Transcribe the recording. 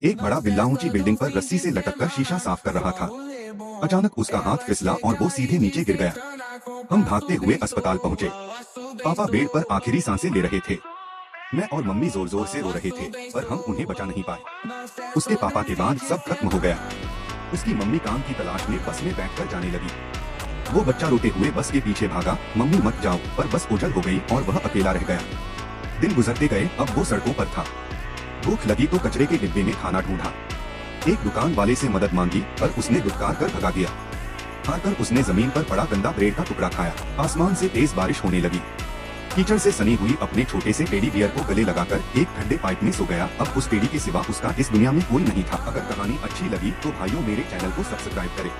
एक बड़ा बिल्ला ऊंची बिल्डिंग पर रस्सी से लटककर शीशा साफ कर रहा था। अचानक उसका हाथ फिसला और वो सीधे नीचे गिर गया। हम भागते हुए अस्पताल पहुंचे। पापा बेड पर आखिरी सांसें ले रहे थे। मैं और मम्मी जोर जोर से रो रहे थे, पर हम उन्हें बचा नहीं पाए। उसके पापा के बाद सब खत्म हो गया। उसकी मम्मी काम की तलाश में बस में बैठकर जाने लगी। वो बच्चा रोते हुए बस के पीछे भागा, मम्मी मत जाओ, पर बस ओझल हो गई और वह अकेला रह गया। दिन गुजरते गए, अब वो सड़कों पर था। भूख लगी तो कचरे के डिब्बे में खाना ढूंढा। एक दुकान वाले से मदद मांगी, पर उसने दुत्कार कर भगा दिया। हारकर उसने जमीन पर पड़ा गंदा ब्रेड का टुकड़ा खाया। आसमान से तेज बारिश होने लगी। कीचड़ से सनी हुई अपने छोटे से टेडी बियर को गले लगाकर एक ठंडे पाइप में सो गया। अब उस टेडी के सिवा उसका इस दुनिया में कोई नहीं था। अगर कहानी अच्छी लगी तो भाइयों मेरे चैनल को सब्सक्राइब करें।